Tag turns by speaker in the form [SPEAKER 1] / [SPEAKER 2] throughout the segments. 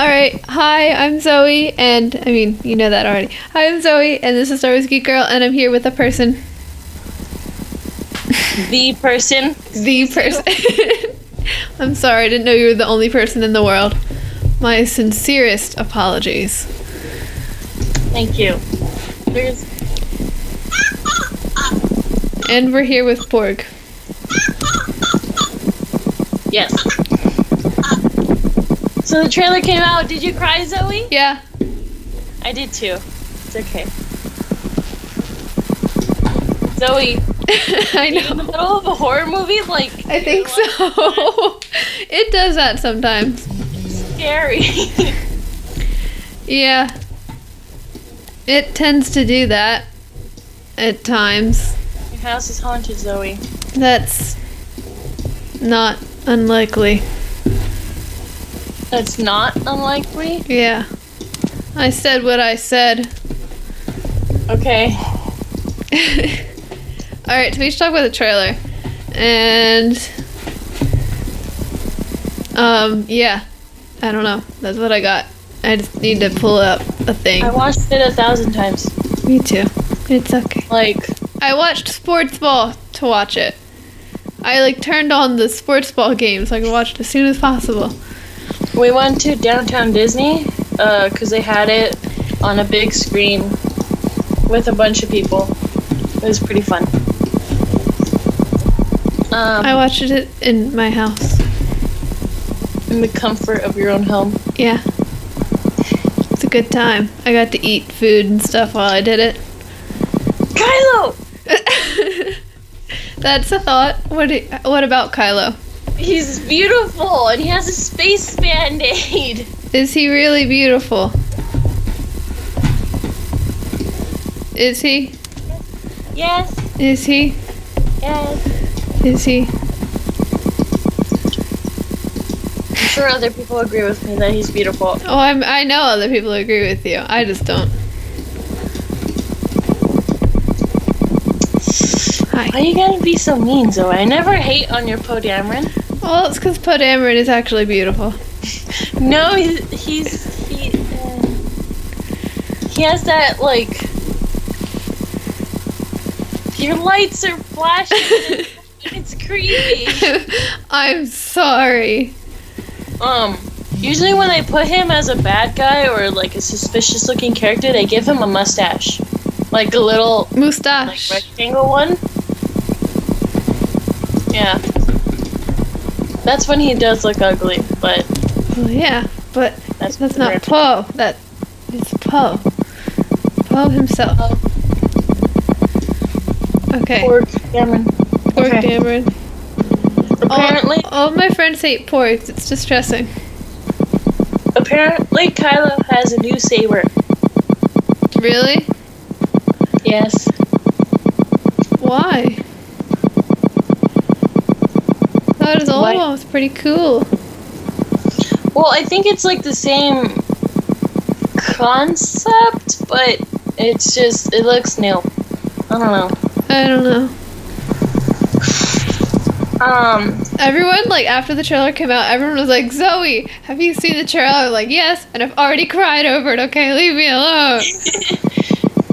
[SPEAKER 1] Alright, hi, I'm Zoe, and, I mean, you know that already. Hi, I'm Zoe, and this is Star Wars Geek Girl, and I'm here with a person.
[SPEAKER 2] The person.
[SPEAKER 1] The person. I'm sorry, I didn't know you were the only person in the world. My sincerest apologies.
[SPEAKER 2] Thank you.
[SPEAKER 1] And we're here with Porg.
[SPEAKER 2] Yes. So the trailer came out. Did you cry, Zoe?
[SPEAKER 1] Yeah.
[SPEAKER 2] I did too. It's okay. Zoe,
[SPEAKER 1] I
[SPEAKER 2] are you in the
[SPEAKER 1] know.
[SPEAKER 2] middle of a horror movie? Like,
[SPEAKER 1] I think so. It does that sometimes.
[SPEAKER 2] scary.
[SPEAKER 1] Yeah. It tends to do that at times.
[SPEAKER 2] Your house is haunted, Zoe.
[SPEAKER 1] That's not unlikely.
[SPEAKER 2] That's not unlikely.
[SPEAKER 1] Yeah. I said what I said.
[SPEAKER 2] Okay.
[SPEAKER 1] Alright, so we should talk about the trailer. And yeah. I don't know. That's what I got. I just need to pull up a thing.
[SPEAKER 2] I watched it 1,000 times.
[SPEAKER 1] Me too. It's okay.
[SPEAKER 2] Like,
[SPEAKER 1] I watched sports ball to watch it. I turned on the sports ball game so I could watch it as soon as possible.
[SPEAKER 2] we went to downtown Disney, because they had it on a big screen with a bunch of people. It was pretty fun.
[SPEAKER 1] I watched it in my house.
[SPEAKER 2] In the comfort of your own home.
[SPEAKER 1] Yeah. It's a good time. I got to eat food and stuff while I did it.
[SPEAKER 2] Kylo!
[SPEAKER 1] That's a thought. What about Kylo?
[SPEAKER 2] He's beautiful, and he has a space band-aid.
[SPEAKER 1] Is he really beautiful? Is he?
[SPEAKER 2] Yes,
[SPEAKER 1] Is he?
[SPEAKER 2] yes.
[SPEAKER 1] Is he?
[SPEAKER 2] I'm sure other people agree with me that he's beautiful.
[SPEAKER 1] Oh, I know other people agree with you. I just don't. Hi.
[SPEAKER 2] Why you gotta be so mean, Zoe? I never hate on your Poe Dameron.
[SPEAKER 1] Well, it's because Poe Dameron is actually beautiful.
[SPEAKER 2] No, he has that, like... Your lights are flashing. It's creepy.
[SPEAKER 1] I'm sorry.
[SPEAKER 2] Usually when they put him as a bad guy or, like, a suspicious-looking character, they give him a mustache. Like a little...
[SPEAKER 1] Mustache.
[SPEAKER 2] Like rectangle one. Yeah. That's when he does look ugly, but
[SPEAKER 1] Well, yeah, but
[SPEAKER 2] that's
[SPEAKER 1] that's not
[SPEAKER 2] weird.
[SPEAKER 1] Poe. That is Poe. Poe himself. Okay.
[SPEAKER 2] Pork Dameron.
[SPEAKER 1] Pork
[SPEAKER 2] okay.
[SPEAKER 1] Dameron.
[SPEAKER 2] Apparently,
[SPEAKER 1] All my friends hate pork. It's distressing.
[SPEAKER 2] apparently Kylo has a new saber.
[SPEAKER 1] Really?
[SPEAKER 2] Yes.
[SPEAKER 1] Why? That is
[SPEAKER 2] Why?
[SPEAKER 1] almost pretty cool.
[SPEAKER 2] Well, I think it's like the same concept, but it's just, it looks new. I don't know.
[SPEAKER 1] I don't know. Everyone, after the trailer came out, everyone was like, Zoe, have you seen the trailer? Like, yes, and I've already cried over it. Okay, leave me alone.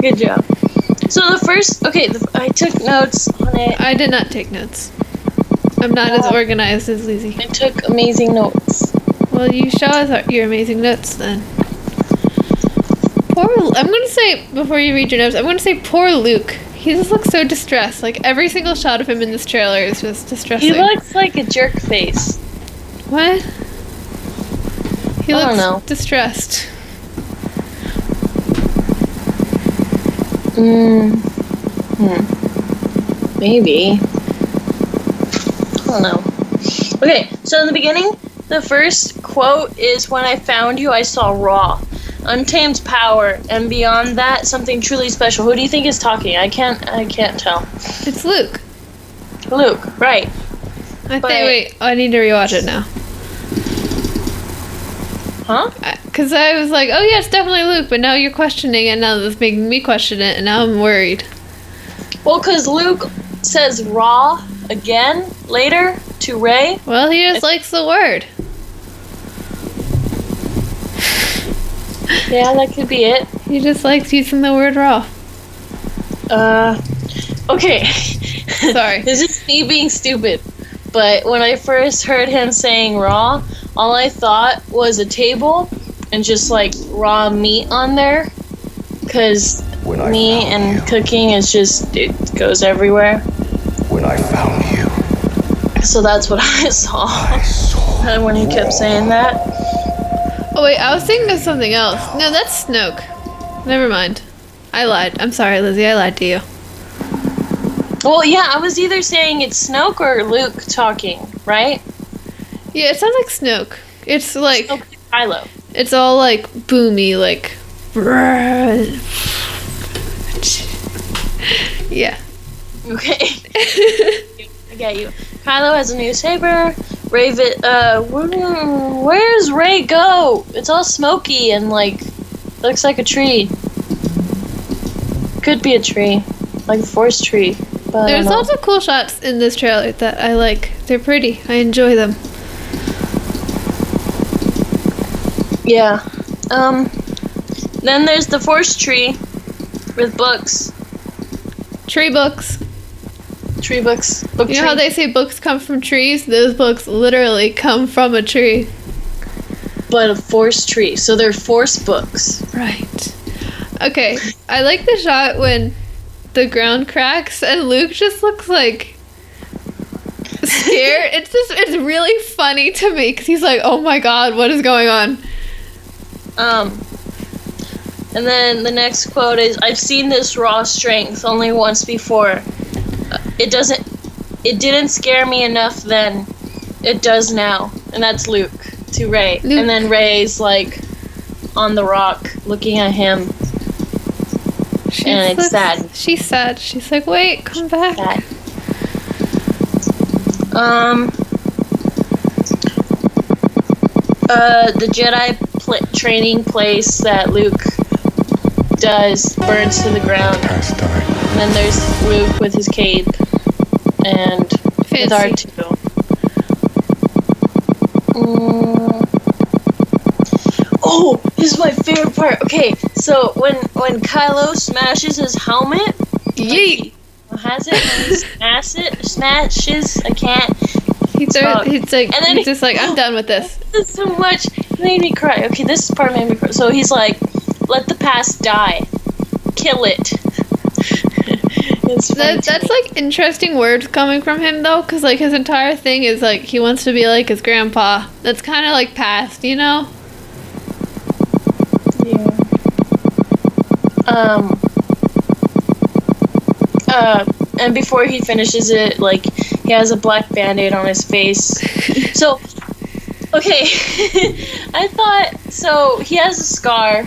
[SPEAKER 2] Good job. So the first, I took notes on it.
[SPEAKER 1] I did not take notes. I'm not as organized as Lizzy.
[SPEAKER 2] I took amazing notes.
[SPEAKER 1] Well, you show us your amazing notes then. I'm going to say, before you read your notes, I'm going to say poor Luke. He just looks so distressed. Every single shot of him in this trailer is just distressing.
[SPEAKER 2] He looks like a jerk face.
[SPEAKER 1] What? He
[SPEAKER 2] I
[SPEAKER 1] looks
[SPEAKER 2] don't know.
[SPEAKER 1] distressed.
[SPEAKER 2] Maybe. I don't know. Okay, so in the beginning, the first quote is, "When I found you, I saw raw, untamed power, and beyond that, something truly special." Who do you think is talking? I can't tell.
[SPEAKER 1] It's Luke.
[SPEAKER 2] Luke, right.
[SPEAKER 1] Wait, I need to rewatch it now.
[SPEAKER 2] Huh?
[SPEAKER 1] Because I was like, oh yeah, it's definitely Luke, but now you're questioning it, now that's making me question it, and now I'm worried.
[SPEAKER 2] Well, because Luke says raw again later to Rey.
[SPEAKER 1] Well, he just likes the word.
[SPEAKER 2] Yeah, that could be it.
[SPEAKER 1] He just likes using the word raw.
[SPEAKER 2] Okay.
[SPEAKER 1] Sorry.
[SPEAKER 2] This is me being stupid. But when I first heard him saying raw, all I thought was a table and just like raw meat on there. Because me and cooking is just, it goes everywhere.
[SPEAKER 3] When I found you,
[SPEAKER 2] So that's what I saw. And when he kept saying that.
[SPEAKER 1] Oh wait, I was thinking of something else. No, that's Snoke. Never mind. I lied. I'm sorry, Lizzie. I lied to you.
[SPEAKER 2] Well, yeah, I was either saying it's Snoke or Luke talking, right?
[SPEAKER 1] Yeah, it sounds like Snoke. It's like
[SPEAKER 2] Snoke and Kylo.
[SPEAKER 1] it's all like boomy, like. Yeah.
[SPEAKER 2] Okay. I get you. Kylo has a new saber. Raven, where's Rey go? It's all smoky and like, looks like a tree. Could be a tree, like a forest tree. But
[SPEAKER 1] There's lots of cool shots in this trailer that I like. They're pretty. I enjoy them.
[SPEAKER 2] Yeah. Then there's the forest tree with books.
[SPEAKER 1] Tree books.
[SPEAKER 2] Tree books. Book
[SPEAKER 1] You know
[SPEAKER 2] tree.
[SPEAKER 1] how they say books come from trees? Those books literally come from a tree.
[SPEAKER 2] But a forest tree, so they're force books.
[SPEAKER 1] Right. Okay, I like the shot when the ground cracks and Luke just looks like scared. It's really funny to me because he's like, oh my god, what is going on?
[SPEAKER 2] And then the next quote is, I've seen this raw strength only once before. It didn't scare me enough then. It does now. And that's Luke to Rey.
[SPEAKER 1] Luke.
[SPEAKER 2] And then Rey's like on the rock looking at him. And it's sad.
[SPEAKER 1] She's sad. She's like, wait, come back.
[SPEAKER 2] Sad. The Jedi training place that Luke does burns to the ground.
[SPEAKER 3] past time.
[SPEAKER 2] And then there's Luke with his cape and with
[SPEAKER 1] Fancy.
[SPEAKER 2] R2. Oh, this is my favorite part. Okay, so when Kylo smashes his helmet,
[SPEAKER 1] Yeet!
[SPEAKER 2] has it, and he smashes. I can't.
[SPEAKER 1] He's like,
[SPEAKER 2] And then
[SPEAKER 1] he's just like, I'm done with this.
[SPEAKER 2] This is so much. It made me cry. Okay, this part made me cry. So he's like, let the past die. Kill it. It's funny to
[SPEAKER 1] That's
[SPEAKER 2] me.
[SPEAKER 1] like interesting words coming from him though, because like his entire thing is like he wants to be like his grandpa. That's kind of like past, you know?
[SPEAKER 2] Yeah. And before he finishes it, like, he has a black band-aid on his face. So, okay, I thought, so he has a scar,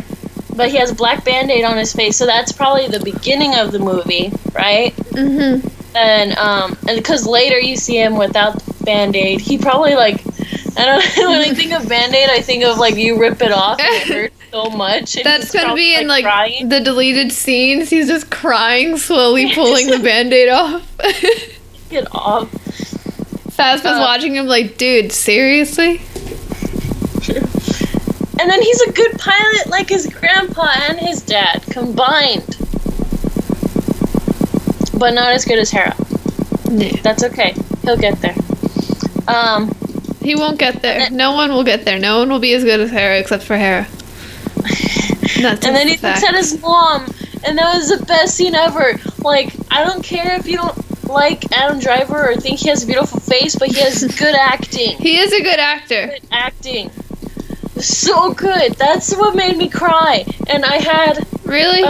[SPEAKER 2] but he has a black band-aid on his face, so that's probably the beginning of the movie, right?
[SPEAKER 1] Mm-hmm.
[SPEAKER 2] And because later you see him without the band-aid, he probably, like, I don't know, when I think of band-aid, I think of, like, you rip it off and it hurts so much. And
[SPEAKER 1] That's
[SPEAKER 2] he's
[SPEAKER 1] gonna
[SPEAKER 2] probably,
[SPEAKER 1] be in like
[SPEAKER 2] crying.
[SPEAKER 1] the deleted scenes. He's just crying, slowly pulling the band-aid off.
[SPEAKER 2] Get off.
[SPEAKER 1] Phasma's watching him like, dude, seriously?
[SPEAKER 2] And then he's a good pilot like his grandpa and his dad combined. But not as good as Hera.
[SPEAKER 1] No.
[SPEAKER 2] That's okay. He'll get there.
[SPEAKER 1] He won't get there. No one will get there. No one will be as good as Hera except for Hera. That's
[SPEAKER 2] And then he
[SPEAKER 1] a fact.
[SPEAKER 2] looks at his mom, and that was the best scene ever. Like, I don't care if you don't like Adam Driver or think he has a beautiful face, but he has good acting.
[SPEAKER 1] He is a good actor.
[SPEAKER 2] Good acting. So good. That's what made me cry. And I had,
[SPEAKER 1] Really?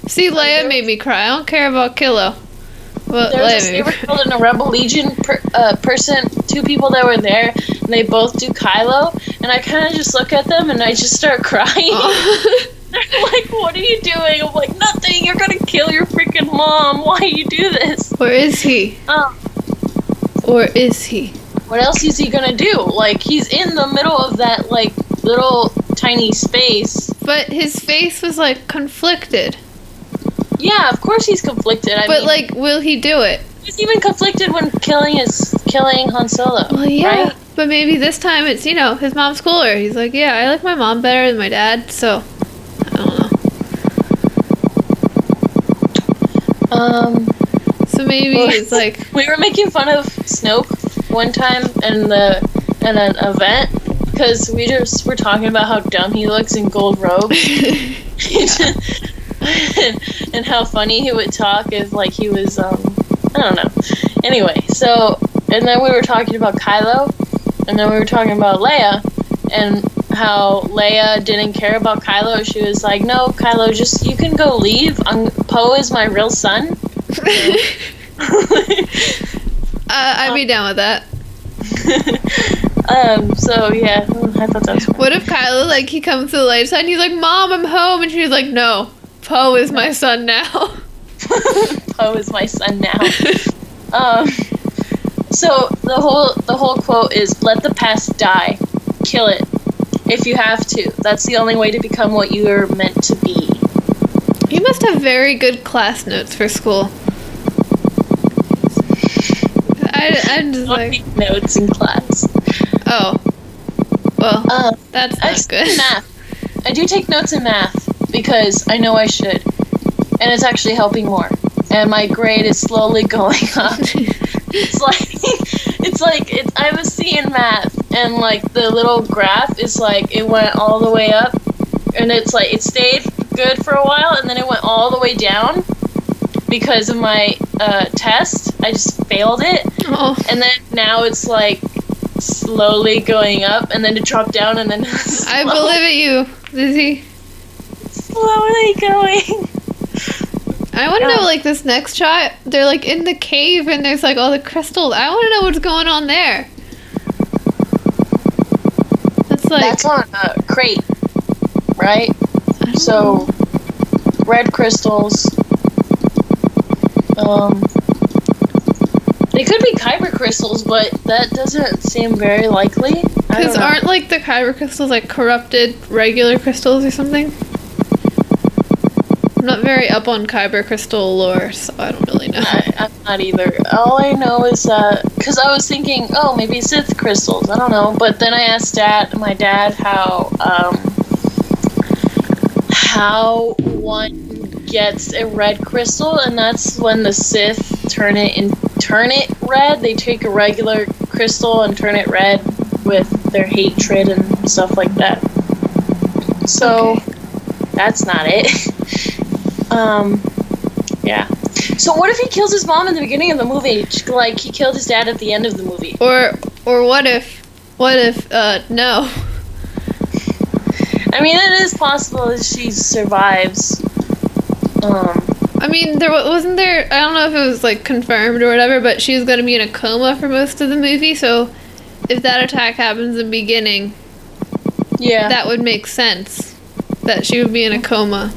[SPEAKER 1] See, Leia made me cry. I don't care about Kilo. Well,
[SPEAKER 2] there was a
[SPEAKER 1] Leia made me
[SPEAKER 2] Saber
[SPEAKER 1] cry.
[SPEAKER 2] Guild and a Rebel Legion person, two people that were there, and they both do Kylo, and I kind of just look at them and I just start crying. They're like, what are you doing? I'm like, nothing, you're gonna kill your freaking mom. Why you do this?
[SPEAKER 1] Or is he? Or is he?
[SPEAKER 2] What else is he gonna do? Like, he's in the middle of that, like, little tiny space.
[SPEAKER 1] But his face was like conflicted.
[SPEAKER 2] Yeah, of course he's conflicted. I
[SPEAKER 1] But
[SPEAKER 2] mean,
[SPEAKER 1] like, will he do it?
[SPEAKER 2] he's even conflicted when killing Han Solo.
[SPEAKER 1] Well, yeah.
[SPEAKER 2] Right?
[SPEAKER 1] But maybe this time it's, you know, his mom's cooler. He's like, yeah, I like my mom better than my dad, so I don't know. So maybe it's like
[SPEAKER 2] we were making fun of Snoke one time in an event because we just were talking about how dumb he looks in gold robes. And how funny he would talk if like he was I don't know. Anyway, so and then we were talking about Kylo, and then we were talking about Leia, and how Leia didn't care about Kylo. She was like, "No, Kylo, just you can go leave. Poe is my real son."
[SPEAKER 1] I'd be down with that.
[SPEAKER 2] So yeah, I thought that was funny.
[SPEAKER 1] What if Kylo, like, he comes to the light side and he's like, "Mom, I'm home," and she's like, "No, Poe is my son now."
[SPEAKER 2] Poe is my son now. So the whole quote is, "Let the past die, kill it, if you have to. That's the only way to become what you are meant to be."
[SPEAKER 1] You must have very good class notes for school. I'm just like,
[SPEAKER 2] Take notes in class.
[SPEAKER 1] oh, well, that's not
[SPEAKER 2] Actually,
[SPEAKER 1] good.
[SPEAKER 2] math. I do take notes in math because I know I should, and it's actually helping more. And my grade is slowly going up. I have a C in math, and like the little graph is like it went all the way up, and it's like it stayed good for a while, and then it went all the way down because of my test. I just failed it, and then now it's like slowly going up, and then it dropped down, and then
[SPEAKER 1] I believe it, you, Lizzy.
[SPEAKER 2] slowly going.
[SPEAKER 1] I want to know, like, this next shot, they're, like, in the cave, and there's, like, all the crystals. I want to know what's going on there. That's
[SPEAKER 2] on a crate, right? So, red crystals. They could be kyber crystals, but that doesn't seem very likely.
[SPEAKER 1] Because aren't, like, the kyber crystals, like, corrupted regular crystals or something? I'm not very up on kyber crystal lore, so I don't really know.
[SPEAKER 2] I'm not either. All I know is that, because I was thinking, oh, maybe Sith crystals. I don't know. But then I asked my dad how one gets a red crystal, and that's when the Sith turn it red. They take a regular crystal and turn it red with their hatred and stuff like that. So that's not it. Yeah. So what if he kills his mom in the beginning of the movie? Like he killed his dad at the end of the movie.
[SPEAKER 1] Or what if no.
[SPEAKER 2] I mean, it is possible that she survives.
[SPEAKER 1] I mean, wasn't there, I don't know if it was, like, confirmed or whatever, but she was going to be in a coma for most of the movie, so if that attack happens in the beginning,
[SPEAKER 2] yeah,
[SPEAKER 1] that would make sense, that she would be in a coma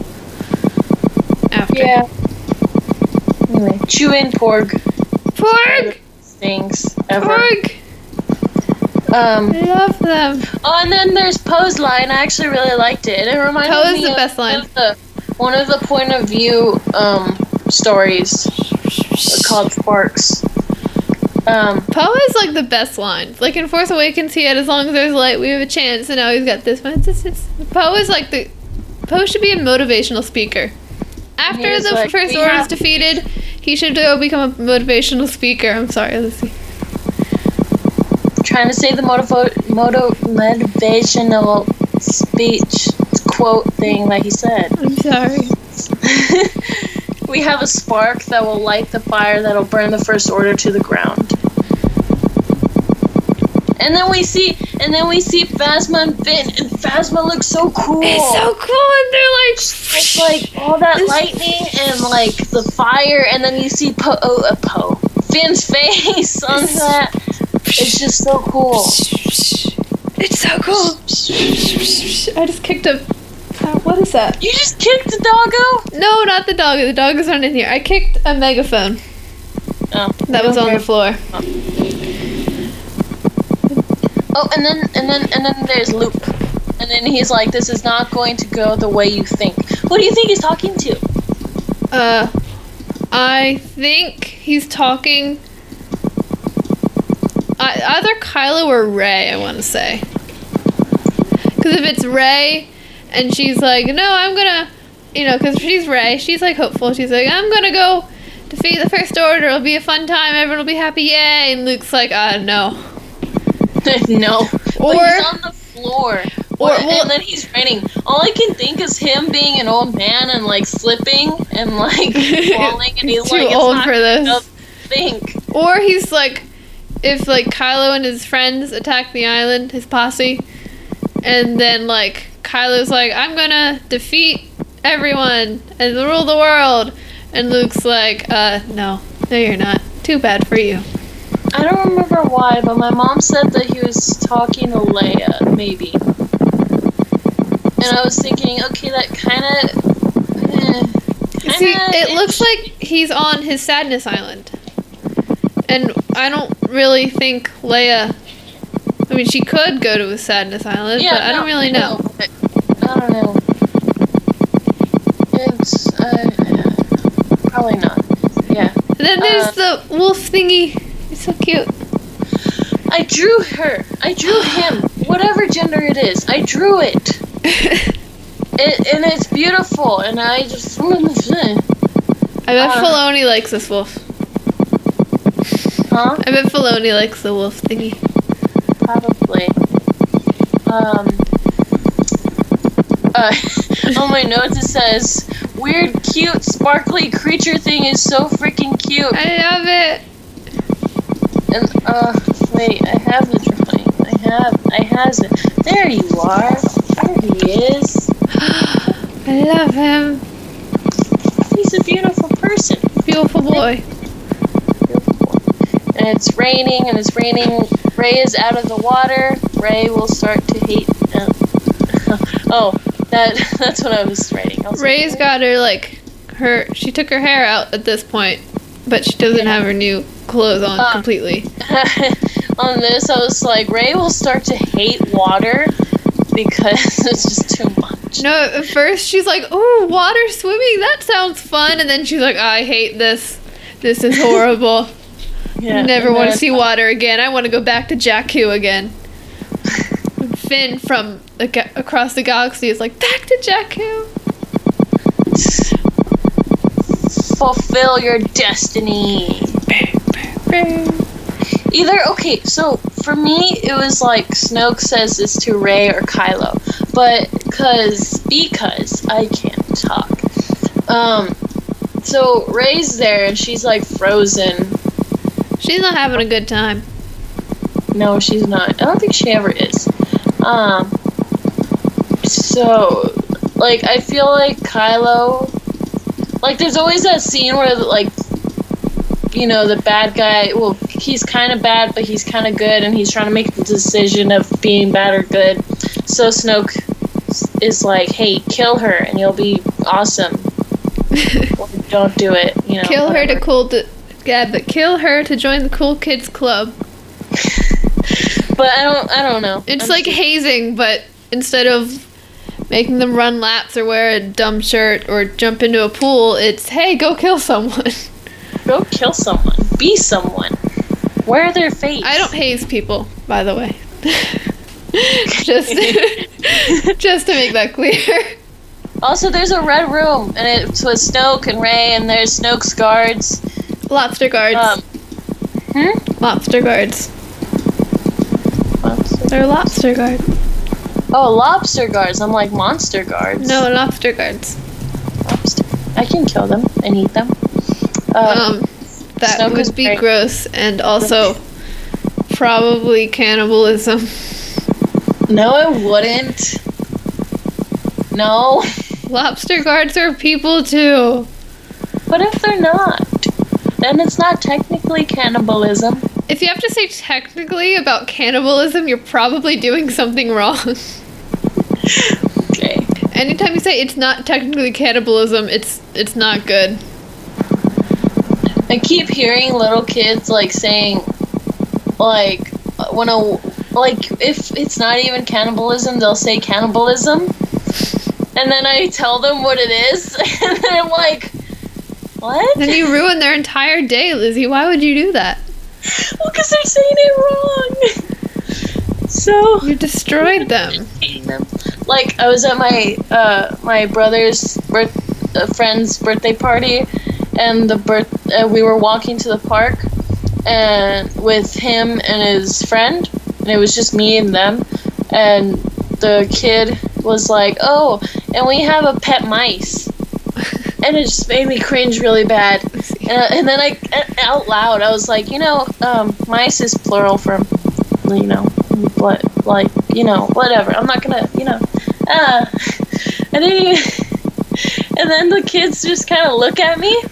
[SPEAKER 1] after.
[SPEAKER 2] Yeah. Anyway, chew in porg.
[SPEAKER 1] Porg!
[SPEAKER 2] Things ever.
[SPEAKER 1] Porg! I love them.
[SPEAKER 2] Oh, and then there's Poe's line. I actually really liked it. It reminded
[SPEAKER 1] Poe is
[SPEAKER 2] me
[SPEAKER 1] the best line.
[SPEAKER 2] One of the point of view stories called Sparks.
[SPEAKER 1] Poe is like the best line. Like in Force Awakens, he had "As long as there's light, we have a chance," and now he's got this one. Poe is like Poe should be a motivational speaker. After the
[SPEAKER 2] like,
[SPEAKER 1] First Order is defeated, he should go become a motivational speaker. I'm sorry, Lizzy.
[SPEAKER 2] Trying to say the motivational speech quote thing that he said.
[SPEAKER 1] I'm sorry.
[SPEAKER 2] We have a spark that will light the fire that'll burn the First Order to the ground. And then we see Phasma and Finn, and Phasma looks so cool.
[SPEAKER 1] It's so cool, and they're like,
[SPEAKER 2] it's like all that lightning and like the fire, and then you see Finn's face on that. It's just so cool.
[SPEAKER 1] It's so cool. I just kicked a. What is that?
[SPEAKER 2] You just kicked the doggo?
[SPEAKER 1] No, not the doggo. The doggo's not in here. I kicked a megaphone.
[SPEAKER 2] Oh,
[SPEAKER 1] that was on the floor.
[SPEAKER 2] Oh, and then there's Luke, and then he's like, "This is not going to go the way you think." Who do you think he's talking to?
[SPEAKER 1] I think he's talking. Either Kylo or Rey, I want to say. Because if it's Rey, And she's like, no, I'm gonna, because she's Rey. She's like hopeful. She's like, I'm gonna go defeat the First Order. It'll be a fun time. Everyone will be happy. Yay! And Luke's like, no.
[SPEAKER 2] No.
[SPEAKER 1] Or
[SPEAKER 2] but he's on the floor. And then he's raining. All I can think is him being an old man and like slipping and like falling, and he's
[SPEAKER 1] too
[SPEAKER 2] like,
[SPEAKER 1] old for this.
[SPEAKER 2] Think.
[SPEAKER 1] Or he's like, if like Kylo and his friends attack the island, his posse, and then like Kylo's like, I'm gonna defeat everyone and rule the world, and Luke's like, no, you're not. Too bad for you.
[SPEAKER 2] I don't remember why, but my mom said that he was talking to Leia, maybe. And I was thinking, okay, that kind of...
[SPEAKER 1] See, it looks like he's on his Sadness Island. And I don't really think Leia... I mean, she could go to his Sadness Island, but I don't really know.
[SPEAKER 2] I don't know. It's... probably not. Yeah.
[SPEAKER 1] And then there's the wolf thingy. It's so cute.
[SPEAKER 2] I drew her. I drew him. Whatever gender it is. I drew it. And it's beautiful. And I just...
[SPEAKER 1] I bet Filoni likes this wolf.
[SPEAKER 2] Huh?
[SPEAKER 1] I bet Filoni likes the wolf thingy.
[SPEAKER 2] Probably. On my notes it says, weird, cute, sparkly creature thing is so freaking cute.
[SPEAKER 1] I love it.
[SPEAKER 2] And, wait, I have the drawing. I has it. There you are. There he is.
[SPEAKER 1] I love him.
[SPEAKER 2] He's a beautiful person.
[SPEAKER 1] Beautiful boy.
[SPEAKER 2] And it's raining, Rey is out of the water. Rey will start to hate him. That's what I was writing.
[SPEAKER 1] Rey's got her, she took her hair out at this point, but she doesn't have her new clothes on completely.
[SPEAKER 2] On this, I was like, Rey will start to hate water because it's just too much.
[SPEAKER 1] No, at first she's like, oh, water swimming, that sounds fun. And then she's like, I hate this. This is horrible. Never want to see water again. I want to go back to Jakku again. Finn from across the galaxy is like, back to Jakku.
[SPEAKER 2] Fulfill your destiny. Okay, so for me, it was like Snoke says this to Rey or Kylo, but because I can't talk. So Rey's there and she's like frozen.
[SPEAKER 1] She's not having a good time.
[SPEAKER 2] No, she's not. I don't think she ever is. So, like, I feel like Kylo, like, there's always that scene where, like, the bad guy, well, he's kind of bad, but he's kind of good, and he's trying to make the decision of being bad or good. So Snoke is like, hey, kill her, and you'll be awesome. Or don't do it,
[SPEAKER 1] Kill
[SPEAKER 2] whatever.
[SPEAKER 1] but kill her to join the cool kids club.
[SPEAKER 2] But I don't know.
[SPEAKER 1] It's like hazing, but instead of making them run laps or wear a dumb shirt or jump into a pool, it's, hey, go kill someone.
[SPEAKER 2] Go kill someone. Be someone. Wear their face.
[SPEAKER 1] I don't haze people, by the way. just to make that clear.
[SPEAKER 2] Also, there's a red room, and it's with Snoke and Rey, and there's Snoke's guards.
[SPEAKER 1] Lobster guards. Lobster guards. They're lobster guards.
[SPEAKER 2] Oh, lobster guards. I'm like monster guards.
[SPEAKER 1] No, lobster guards.
[SPEAKER 2] Lobster. I can kill them and eat them.
[SPEAKER 1] That
[SPEAKER 2] Snoke
[SPEAKER 1] would be gross and also probably cannibalism.
[SPEAKER 2] No, it wouldn't. No.
[SPEAKER 1] Lobster guards are people too.
[SPEAKER 2] What if they're not? Then it's not technically cannibalism.
[SPEAKER 1] If you have to say technically about cannibalism, you're probably doing something wrong.
[SPEAKER 2] Okay.
[SPEAKER 1] Anytime you say it's not technically cannibalism, it's not good.
[SPEAKER 2] I keep hearing little kids saying, if it's not even cannibalism, they'll say cannibalism. And then I tell them what it is, and they're like, what?
[SPEAKER 1] Then you ruin their entire day, Lizzie. Why would you do that?
[SPEAKER 2] Well, because they're saying it wrong. So
[SPEAKER 1] you destroyed them.
[SPEAKER 2] like I was at my my brother's friend's birthday party, and we were walking to the park, and with him and his friend, and it was just me and them, and the kid was like, "Oh, and we have a pet mice," and it just made me cringe really bad. And then I, out loud, I was like, mice is plural for, what, like, whatever. I'm not gonna, and then and then the kids just kind of look at me,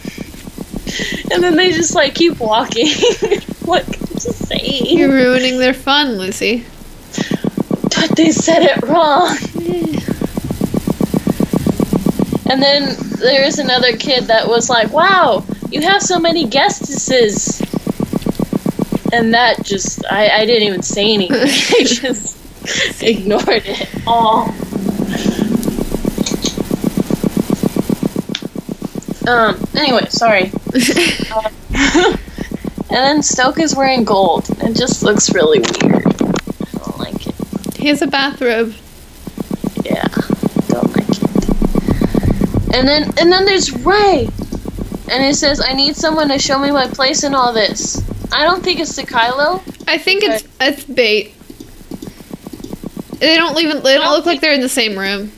[SPEAKER 2] and then they just like keep walking. What to say?
[SPEAKER 1] You're ruining their fun, Lucy.
[SPEAKER 2] But they said it wrong. And then there was another kid that was like, "Wow, you have so many guestesses." And that just, I didn't even say anything. I just ignored it all. Anyway, sorry. And then Stoke is wearing gold. It just looks really weird. I don't like it.
[SPEAKER 1] He has a bathrobe.
[SPEAKER 2] Yeah, don't like it. And then there's Ray. And it says, "I need someone to show me my place in all this." I don't think it's to Kylo.
[SPEAKER 1] I think it's bait. They don't look like they're in the same room.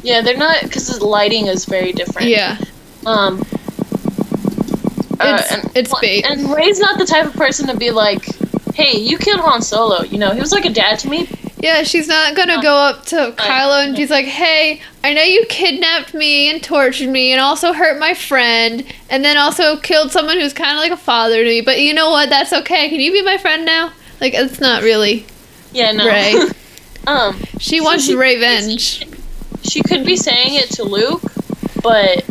[SPEAKER 2] Yeah, they're not, because the lighting is very different.
[SPEAKER 1] Yeah. It's bait.
[SPEAKER 2] And Rey's not the type of person to be like, "Hey, you killed Han Solo." He was like a dad to me.
[SPEAKER 1] Yeah, she's not gonna go up to Kylo and she's like, "Hey, I know you kidnapped me and tortured me and also hurt my friend and then also killed someone who's kind of like a father to me, but you know what? That's okay. Can you be my friend now?" Like, it's not really Rey. She wants revenge.
[SPEAKER 2] She could be saying it to Luke, but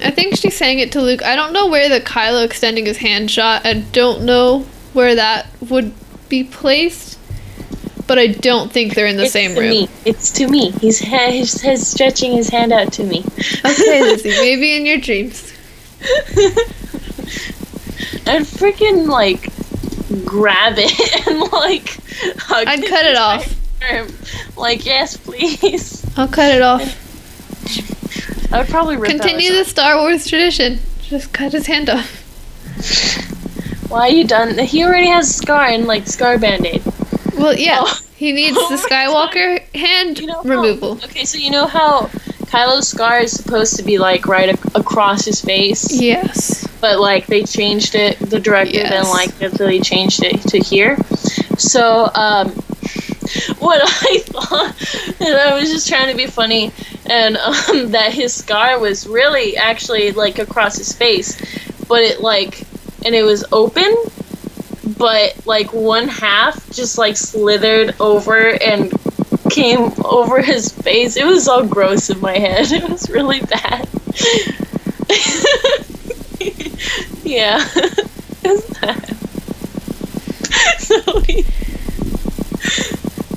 [SPEAKER 1] I think she's saying it to Luke. I don't know where the Kylo extending his hand shot. I don't know where that would be placed. But I don't think they're in the same room.
[SPEAKER 2] It's to me. He's stretching his hand out to me.
[SPEAKER 1] Okay, Lizzie. Maybe in your dreams.
[SPEAKER 2] I'd freaking like grab it and like hug
[SPEAKER 1] I'd cut it off.
[SPEAKER 2] Like, yes, please.
[SPEAKER 1] I'll cut it off.
[SPEAKER 2] I would probably rip
[SPEAKER 1] Continue the Star Wars tradition. Just cut his hand off.
[SPEAKER 2] Why are you done? He already has a scar and like scar band-aid.
[SPEAKER 1] Well, yeah, he needs the Skywalker hand removal.
[SPEAKER 2] Okay, so you know how Kylo's scar is supposed to be like right across his face?
[SPEAKER 1] Yes.
[SPEAKER 2] But like they changed it, the director then liked it, so they changed it to here. So, what I thought, and I was just trying to be funny, and that his scar was really actually like across his face, but it was open. But like one half just like slithered over and came over his face. It was all gross in my head. It was really bad. Yeah. It was bad.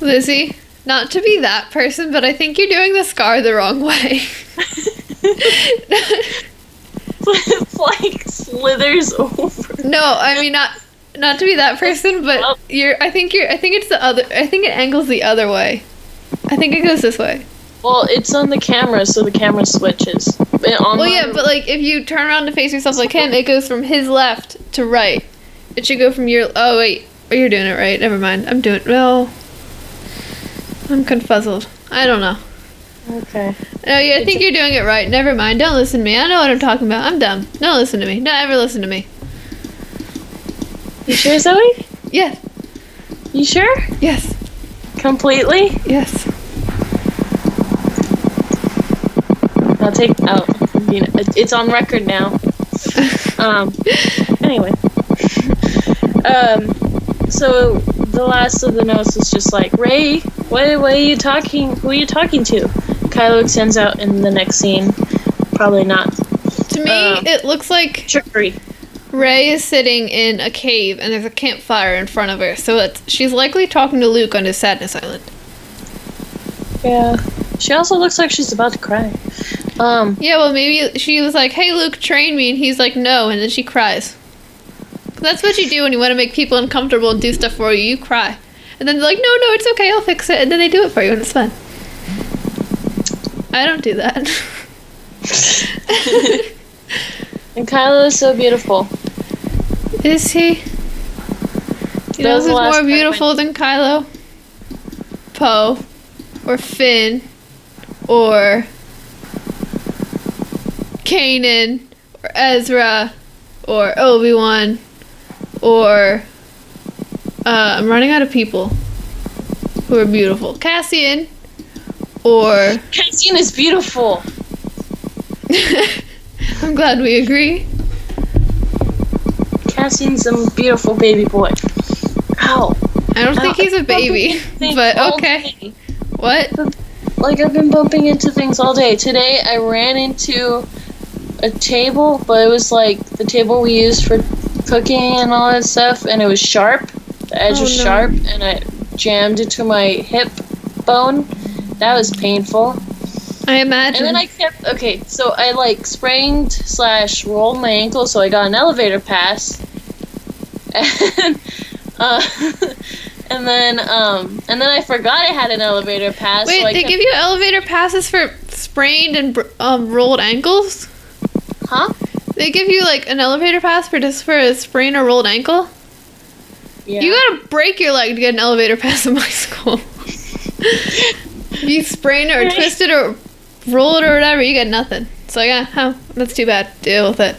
[SPEAKER 1] Lizzie, not to be that person, but I think you're doing the scar the wrong way.
[SPEAKER 2] It like slithers over.
[SPEAKER 1] No, I mean not to be that person, but I think it's the other. I think it angles the other way. I think it goes this way.
[SPEAKER 2] Well, it's on the camera, so the camera switches.
[SPEAKER 1] Well, yeah, but like if you turn around to face yourself like him, it goes from his left to right. It should go from your. Oh wait, you're doing it right. Never mind. I'm confuzzled. I don't know.
[SPEAKER 2] Okay.
[SPEAKER 1] No, yeah, I think you're doing it right. Never mind. Don't listen to me. I know what I'm talking about. I'm dumb. Don't listen to me. Don't ever listen to me.
[SPEAKER 2] You sure, Zoe?
[SPEAKER 1] Yes.
[SPEAKER 2] You sure?
[SPEAKER 1] Yes.
[SPEAKER 2] Completely?
[SPEAKER 1] Yes.
[SPEAKER 2] I'll take out. It's on record now. Anyway. So the last of the notes is just like, Rey, what are you talking? Who are you talking to? Kylo extends out in the next scene. Probably not.
[SPEAKER 1] To me, it looks like
[SPEAKER 2] trickery.
[SPEAKER 1] Rey is sitting in a cave and there's a campfire in front of her, so she's likely talking to Luke on his sadness island.
[SPEAKER 2] Yeah. She also looks like she's about to cry.
[SPEAKER 1] Yeah, well, maybe she was like, "Hey, Luke, train me," and he's like, "No," and then she cries. That's what you do when you want to make people uncomfortable and do stuff for you. You cry. And then they're like, no, it's okay, I'll fix it. And then they do it for you, and it's fun. I don't do that.
[SPEAKER 2] And Kylo is so beautiful.
[SPEAKER 1] Is he? You know who's more
[SPEAKER 2] part
[SPEAKER 1] beautiful than Kylo? Poe. Or Finn. Or Kanan. Or Ezra. Or Obi-Wan. Or... I'm running out of people who are beautiful. Cassian. Or...
[SPEAKER 2] Cassian is beautiful.
[SPEAKER 1] I'm glad we agree.
[SPEAKER 2] Cassian's a beautiful baby boy. Ow.
[SPEAKER 1] I don't think he's a baby, but okay. What?
[SPEAKER 2] Like, I've been bumping into things all day. Today, I ran into a table, but it was like the table we use for cooking and all that stuff, and it was sharp. The edge was sharp, and I jammed into my hip bone. That was painful.
[SPEAKER 1] I imagine.
[SPEAKER 2] And then I kept, okay, so I like sprained / rolled my ankle, so I got an elevator pass. And, and then I forgot I had an elevator pass.
[SPEAKER 1] Wait,
[SPEAKER 2] so
[SPEAKER 1] they give you elevator passes for sprained and rolled ankles?
[SPEAKER 2] Huh?
[SPEAKER 1] They give you like an elevator pass for just for a sprained or rolled ankle?
[SPEAKER 2] Yeah.
[SPEAKER 1] You gotta break your leg to get an elevator pass in my school. You sprain it or twist it or roll it or whatever, you get nothing. So yeah, oh, that's too bad. Deal with it.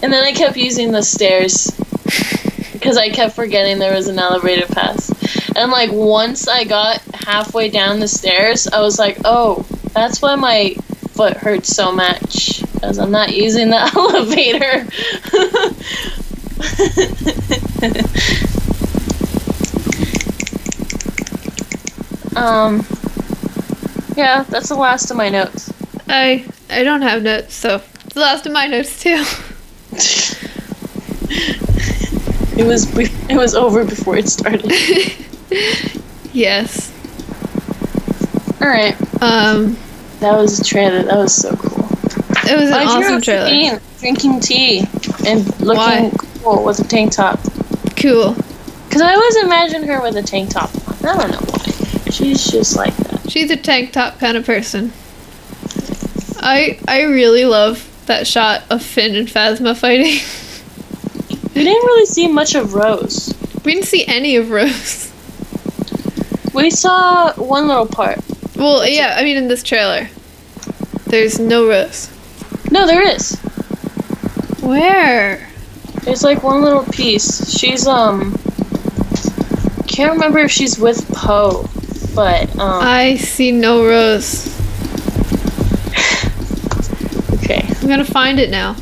[SPEAKER 2] And then I kept using the stairs because I kept forgetting there was an elevator pass. And like once I got halfway down the stairs, I was like, oh, that's why my foot hurts so much, because I'm not using the elevator. Yeah, that's the last of my notes.
[SPEAKER 1] I don't have notes, so it's the last of my notes too.
[SPEAKER 2] It was over before it started.
[SPEAKER 1] Yes.
[SPEAKER 2] All right. That was a trailer. That was so cool.
[SPEAKER 1] It was an awesome trailer.
[SPEAKER 2] Sabine drinking tea and looking cool with a tank top.
[SPEAKER 1] Cool.
[SPEAKER 2] Because I always imagine her with a tank top on. I don't know why. She's just like that.
[SPEAKER 1] She's a tank top kind of person. I really love that shot of Finn and Phasma fighting.
[SPEAKER 2] We didn't really see much of Rose.
[SPEAKER 1] We didn't see any of Rose.
[SPEAKER 2] We saw one little part.
[SPEAKER 1] Well, yeah, I mean in this trailer. There's no Rose.
[SPEAKER 2] No, there is.
[SPEAKER 1] Where?
[SPEAKER 2] There's like one little piece. She's can't remember if she's with Poe, but
[SPEAKER 1] I see no Rose.
[SPEAKER 2] Okay.
[SPEAKER 1] I'm gonna find it now.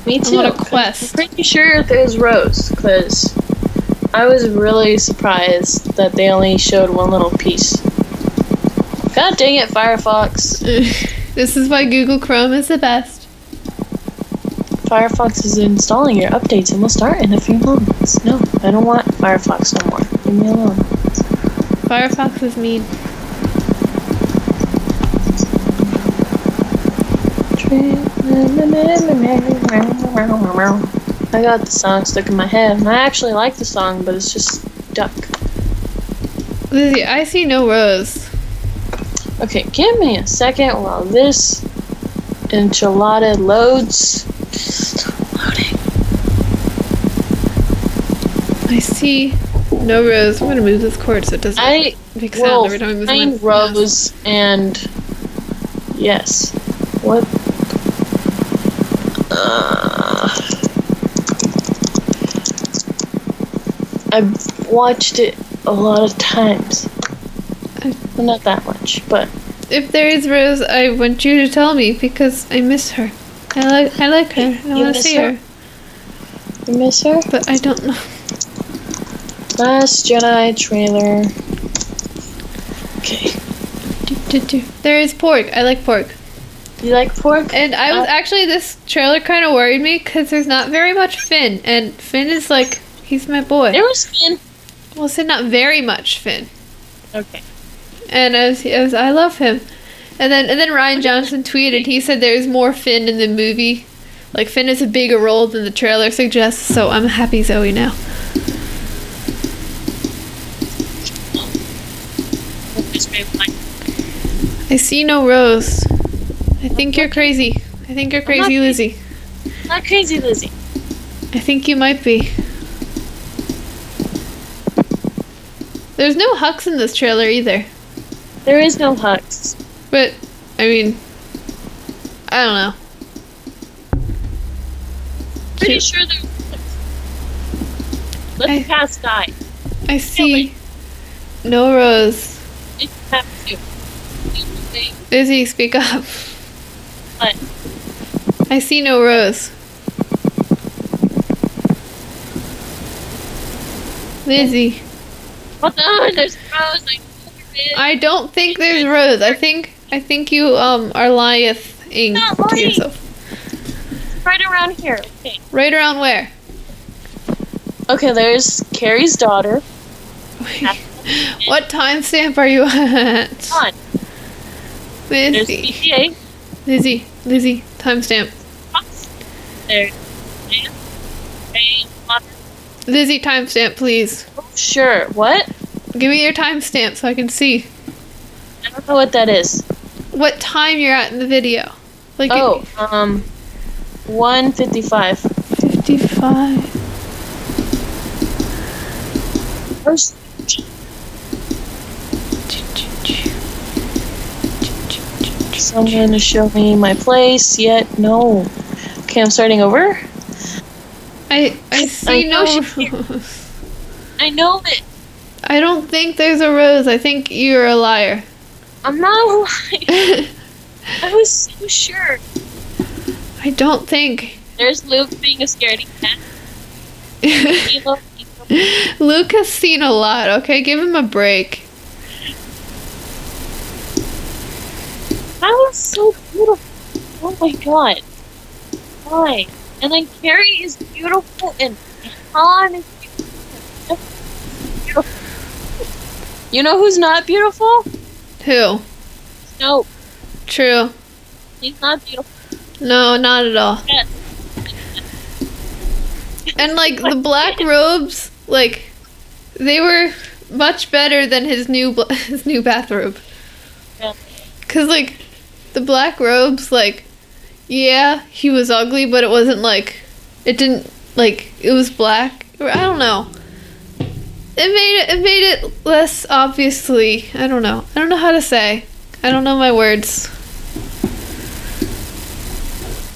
[SPEAKER 2] Me too.
[SPEAKER 1] I'm on a quest.
[SPEAKER 2] I'm pretty sure there's Rose, because I was really surprised that they only showed one little piece. God dang it, Firefox.
[SPEAKER 1] This is why Google Chrome is the best.
[SPEAKER 2] Firefox is installing your updates and will start in a few moments. No, I don't want Firefox no more. Leave me alone.
[SPEAKER 1] Firefox is mean.
[SPEAKER 2] I got the song stuck in my head, and I actually like the song, but it's just stuck.
[SPEAKER 1] Lizzie, I see no Rose.
[SPEAKER 2] Okay, give me a second while this enchilada loads. Loading.
[SPEAKER 1] I see no Rose. I'm gonna move this cord so it doesn't make sound every time I move my mouse.
[SPEAKER 2] Rose and yes. What? I've watched it a lot of times. Well, not that much, but
[SPEAKER 1] if there is Rose, I want you to tell me because I miss her. I like her. I want to see her.
[SPEAKER 2] You miss her?
[SPEAKER 1] But I don't know.
[SPEAKER 2] Last Jedi trailer. Okay.
[SPEAKER 1] There is pork. I like pork.
[SPEAKER 2] You like pork?
[SPEAKER 1] And I was actually, this trailer kind of worried me because there's not very much Finn. And Finn is like, he's my boy.
[SPEAKER 2] There was Finn.
[SPEAKER 1] Well, said not very much Finn.
[SPEAKER 2] Okay.
[SPEAKER 1] And I love him. And then Ryan Johnson tweeted, he said there's more Finn in the movie. Like, Finn is a bigger role than the trailer suggests, so I'm happy Zoe now. I see no rose. I think you're crazy. I think you're crazy, Lizzy.
[SPEAKER 2] Not crazy, Lizzy.
[SPEAKER 1] I think you might be. There's no Hux in this trailer either.
[SPEAKER 2] There is no Hux.
[SPEAKER 1] But, I mean, I don't know.
[SPEAKER 2] Pretty sure there's Hux. Let the cast die.
[SPEAKER 1] I see no rose.
[SPEAKER 2] You have to.
[SPEAKER 1] Lizzy, speak up.
[SPEAKER 2] What?
[SPEAKER 1] I see no rose. Lizzy.
[SPEAKER 2] Hold on, there's Rose.
[SPEAKER 1] I don't think there's rose. I think you are lying to yourself.
[SPEAKER 2] Right around here. Okay.
[SPEAKER 1] Right around where?
[SPEAKER 2] Okay, there's Carrie's daughter.
[SPEAKER 1] What timestamp are you at?
[SPEAKER 2] On. There's
[SPEAKER 1] Lizzy.
[SPEAKER 2] BTA.
[SPEAKER 1] Lizzy, timestamp.
[SPEAKER 2] There's
[SPEAKER 1] Lizzy, timestamp, please.
[SPEAKER 2] Oh, sure. What?
[SPEAKER 1] Give me your timestamp so I can see
[SPEAKER 2] I don't know what that is.
[SPEAKER 1] what time you're at in the video. Like
[SPEAKER 2] 1:55.
[SPEAKER 1] 55.
[SPEAKER 2] First. Someone to show me my place yet? No. Okay, I'm starting over.
[SPEAKER 1] I see no
[SPEAKER 2] know.
[SPEAKER 1] rose.
[SPEAKER 2] I know it.
[SPEAKER 1] I don't think there's a rose. I think you're a liar.
[SPEAKER 2] I'm not lying. I was so sure.
[SPEAKER 1] I don't think.
[SPEAKER 2] There's Luke being a scaredy cat.
[SPEAKER 1] Luke has seen a lot, okay? Give him a break.
[SPEAKER 2] That was so beautiful. Oh my god. Why? And then Carrie is beautiful and Han is beautiful. You know who's not beautiful?
[SPEAKER 1] Who?
[SPEAKER 2] No,
[SPEAKER 1] True.
[SPEAKER 2] he's not beautiful.
[SPEAKER 1] No, not at all.
[SPEAKER 2] Yes.
[SPEAKER 1] And like the black robes, like they were much better than his new bathrobe.
[SPEAKER 2] Yeah.
[SPEAKER 1] Cause like the black robes, like yeah, he was ugly, but it wasn't like it didn't like it was black. I don't know. It made it less obviously. I don't know. I don't know how to say. I don't know my words.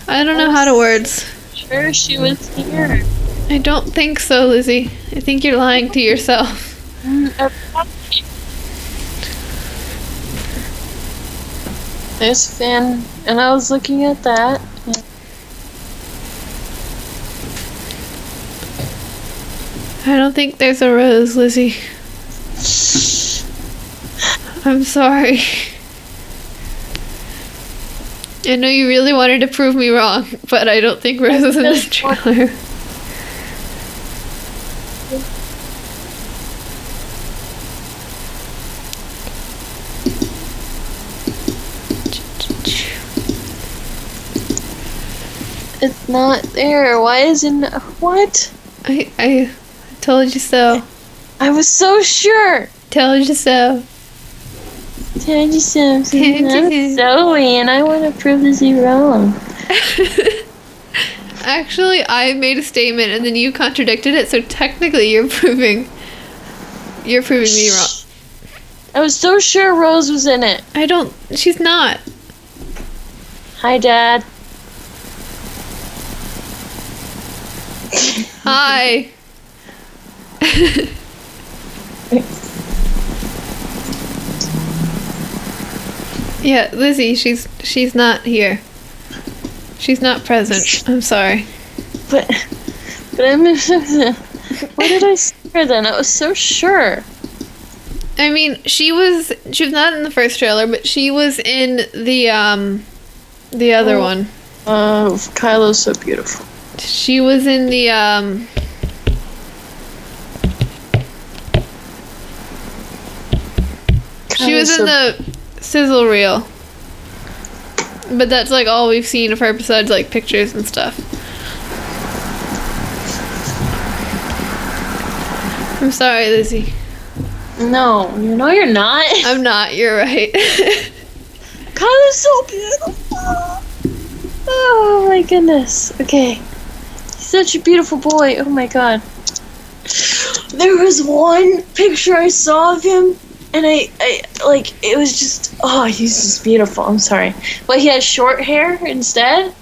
[SPEAKER 1] I don't know how to words.
[SPEAKER 2] Sure, she was here.
[SPEAKER 1] I don't think so, Lizzy. I think you're lying to yourself.
[SPEAKER 2] There's Finn, and I was looking at that.
[SPEAKER 1] I don't think there's a rose, Lizzy. I'm sorry. I know you really wanted to prove me wrong, but I don't think Rose is in this trailer.
[SPEAKER 2] It's not there. Why isn't... What?
[SPEAKER 1] I told you so.
[SPEAKER 2] I was so sure.
[SPEAKER 1] Told you so.
[SPEAKER 2] Told you so. I'm Zoe, and I want to prove Lizzy wrong.
[SPEAKER 1] Actually, I made a statement and then you contradicted it, so technically you're proving me wrong.
[SPEAKER 2] I was so sure Rose was in it.
[SPEAKER 1] She's not.
[SPEAKER 2] Hi, Dad.
[SPEAKER 1] Hi. Yeah, Lizzy, she's not here. She's not present. I'm sorry.
[SPEAKER 2] But I missed something. What did I say her then? I was so sure.
[SPEAKER 1] I mean, she was not in the first trailer, but she was in the other one.
[SPEAKER 2] Kylo's so beautiful.
[SPEAKER 1] She was in the she was in the sizzle reel. But that's like all we've seen of her besides like pictures and stuff. I'm sorry, Lizzy.
[SPEAKER 2] No, you're not.
[SPEAKER 1] I'm not. You're right.
[SPEAKER 2] Kylo's so beautiful. Oh my goodness. Okay. He's such a beautiful boy. Oh my god. There was one picture I saw of him, and I like, it was just, oh, he's just beautiful. I'm sorry. But he has short hair instead.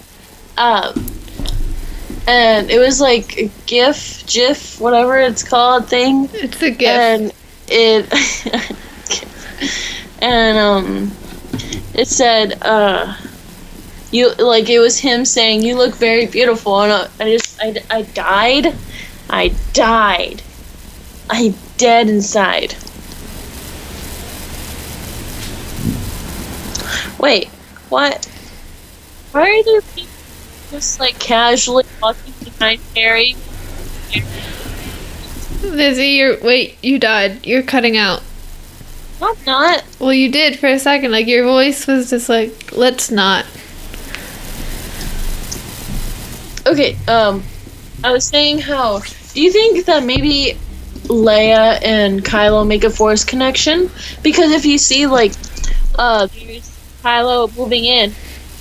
[SPEAKER 2] And it was like a GIF, whatever it's called thing.
[SPEAKER 1] It's a gift.
[SPEAKER 2] And it, and, it said, you, like, it was him saying, "You look very beautiful," and I died. I dead inside. Wait, what? Why are there people just, like, casually walking behind Harry?
[SPEAKER 1] Lizzie, you died. You're cutting out.
[SPEAKER 2] I'm not.
[SPEAKER 1] Well, you did for a second. Like, your voice was just like, let's not.
[SPEAKER 2] Okay, I was saying how, do you think that maybe Leia and Kylo make a Force connection? Because if you see, like, there's Kylo moving in,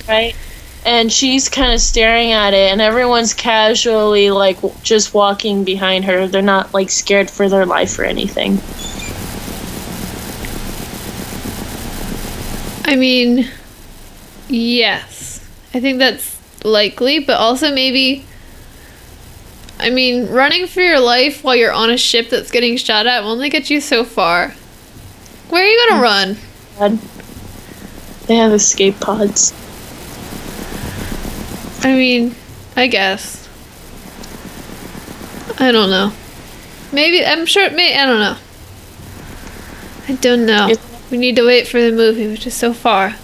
[SPEAKER 2] right? And she's kind of staring at it, and everyone's casually, like, just walking behind her. They're not, like, scared for their life or anything.
[SPEAKER 1] I mean, yes. I think that's likely, but also maybe, I mean, running for your life while you're on a ship that's getting shot at will only get you so far. Where are you gonna run?
[SPEAKER 2] God. They have escape pods.
[SPEAKER 1] I mean, I guess. I don't know. Maybe, I'm sure it may, I don't know. I don't know. We need to wait for the movie, which is so far.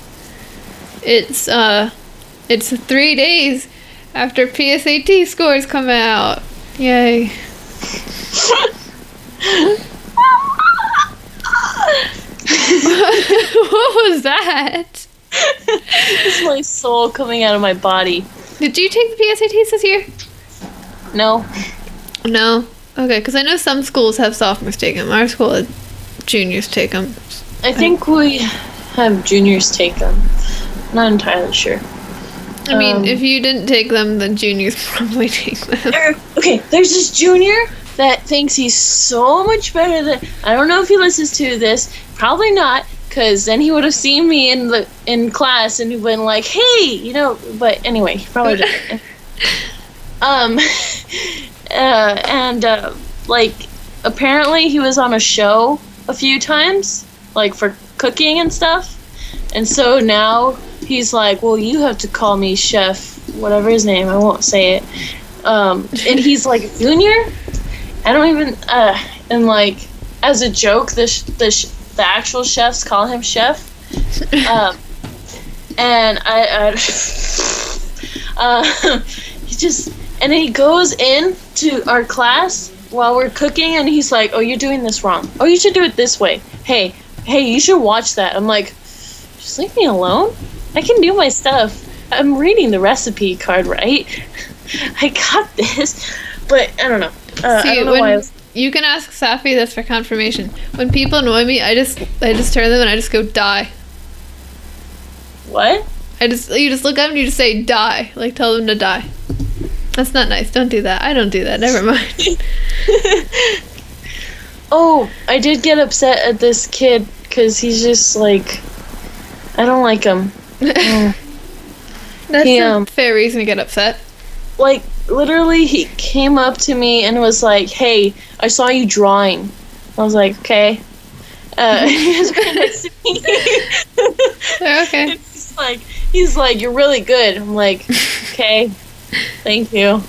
[SPEAKER 1] It's 3 days after PSAT scores come out. Yay. What was that?
[SPEAKER 2] It's my soul coming out of my body.
[SPEAKER 1] Did you take the PSATs this year?
[SPEAKER 2] No.
[SPEAKER 1] No? Okay, because I know some schools have sophomores take them. Our school had juniors take them.
[SPEAKER 2] I think we have juniors take them. Not entirely sure.
[SPEAKER 1] I mean, if you didn't take them, then juniors probably take them.
[SPEAKER 2] Okay, there's this junior that thinks he's so much better than... I don't know if he listens to this. Probably not, because then he would have seen me in class and been like, hey, you know... But anyway, he probably didn't. Like, apparently he was on a show a few times, like, for cooking and stuff. And so now he's like, well, you have to call me Chef, whatever his name, I won't say it. And he's like, junior? I don't even, and like, as a joke, the actual chefs call him Chef. And he just, and then he goes in to our class while we're cooking, and he's like, oh, you're doing this wrong. Oh, you should do it this way. Hey, you should watch that. I'm like, just leave me alone. I can do my stuff. I'm reading the recipe card, right? I got this. But I don't know. I don't know why
[SPEAKER 1] you can ask Safi this for confirmation. When people annoy me, I just turn them and I just go die.
[SPEAKER 2] What?
[SPEAKER 1] You just look at them and you just say die. Like, tell them to die. That's not nice. Don't do that. I don't do that. Never mind.
[SPEAKER 2] Oh, I did get upset at this kid because he's just like, I don't like him.
[SPEAKER 1] That's a fair reason to get upset.
[SPEAKER 2] Like, literally, he came up to me and was like, hey, I saw you drawing. I was like, okay. He was right next to me.
[SPEAKER 1] They're okay.
[SPEAKER 2] He's like, you're really good. I'm like, okay, thank you.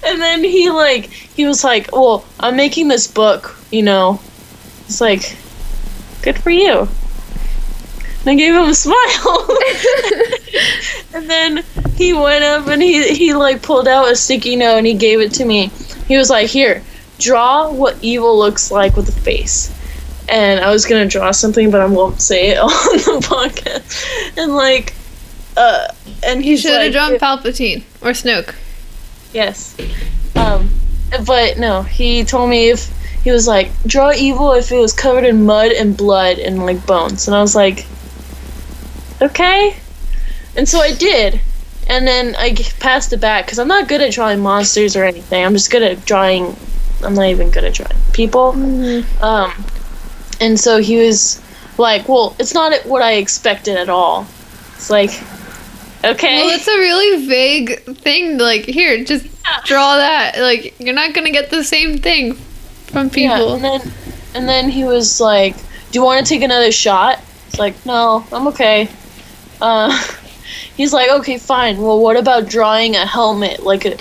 [SPEAKER 2] And then he was like, well, I'm making this book, you know. It's like, good for you. And I gave him a smile. And then he went up and he like pulled out a sticky note and he gave it to me. He was like, here, draw what evil looks like with a face. And I was gonna draw something, but I won't say it on the podcast. And like, and
[SPEAKER 1] he should have drawn Palpatine or Snoke.
[SPEAKER 2] Yes. But no, he told me if he was like, draw evil if it was covered in mud and blood and like bones. And I was like, okay. And so I did. And then I passed it back because I'm not good at drawing monsters or anything. I'm just good at drawing. I'm not even good at drawing people. And so he was like, well, it's not what I expected at all. It's like, okay.
[SPEAKER 1] Well, it's a really vague thing. Like, here, just draw that. Like, you're not gonna get the same thing from people.
[SPEAKER 2] Yeah, and then he was like, do you want to take another shot? It's like, no, I'm okay. He's like, okay, fine. Well, what about drawing a helmet, like a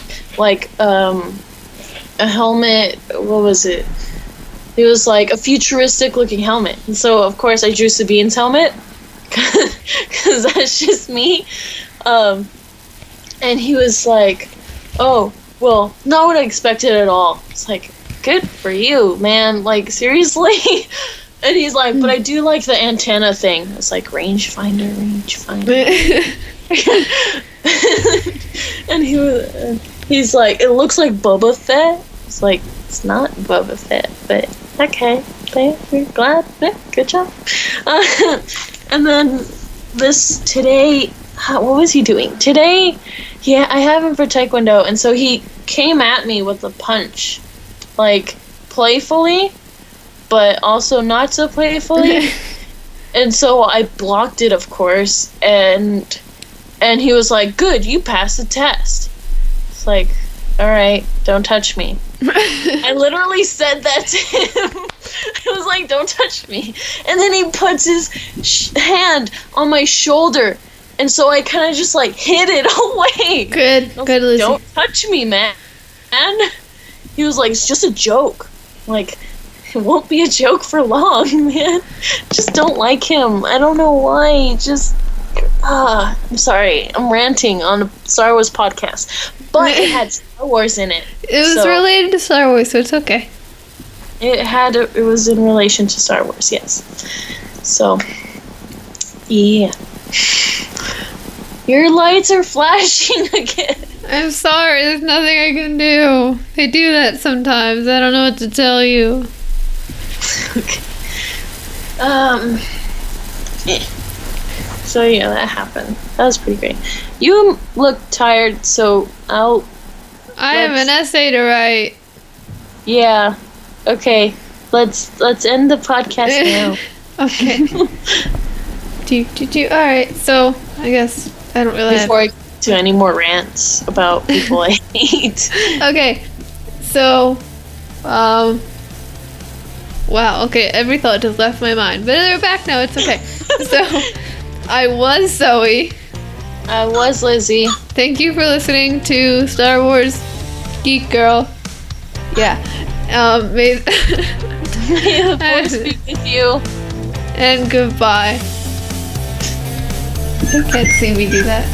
[SPEAKER 2] helmet? What was it? It was like a futuristic looking helmet. And so, of course, I drew Sabine's helmet because that's just me. And he was like, oh, well, not what I expected at all. It's like, good for you, man. Like, seriously? And he's like, but I do like the antenna thing. It's like, rangefinder. And he's like, it looks like Boba Fett. It's like, it's not Boba Fett, but okay. We're glad. Yeah, good job. And then today, what was he doing? Today, I have him for Taekwondo, and so he came at me with a punch. Like, playfully, but also not so playfully. And so I blocked it, of course, and he was like, good, you passed the test. It's like, alright, don't touch me. I literally said that to him. I was like, don't touch me. And then he puts his hand on my shoulder, and so I kind of just like hid it away.
[SPEAKER 1] Good, Lizzy.
[SPEAKER 2] Don't touch me, man. And he was like, it's just a joke. Like, it won't be a joke for long, man. Just don't like him. I don't know why. Just, I'm sorry. I'm ranting on a Star Wars podcast. But it had Star Wars in it.
[SPEAKER 1] It was related to Star Wars, so it's okay.
[SPEAKER 2] It was in relation to Star Wars, yes. So, yeah. Your lights are flashing again.
[SPEAKER 1] I'm sorry, there's nothing I can do. They do that sometimes. I don't know what to tell you.
[SPEAKER 2] Okay. So yeah, that happened. That was pretty great. You look tired, so I
[SPEAKER 1] have an essay to write.
[SPEAKER 2] Yeah. Okay. Let's end the podcast now.
[SPEAKER 1] Okay. Alright, so I guess I don't really
[SPEAKER 2] Before I get to any more rants about people I hate.
[SPEAKER 1] Okay. So wow, okay, every thought just left my mind. But they're back now, it's okay. So I was Zoe.
[SPEAKER 2] I was Lizzy.
[SPEAKER 1] Thank you for listening to Star Wars Geek Girl. Yeah. May
[SPEAKER 2] the Force be with you.
[SPEAKER 1] And goodbye. You can't see me do that.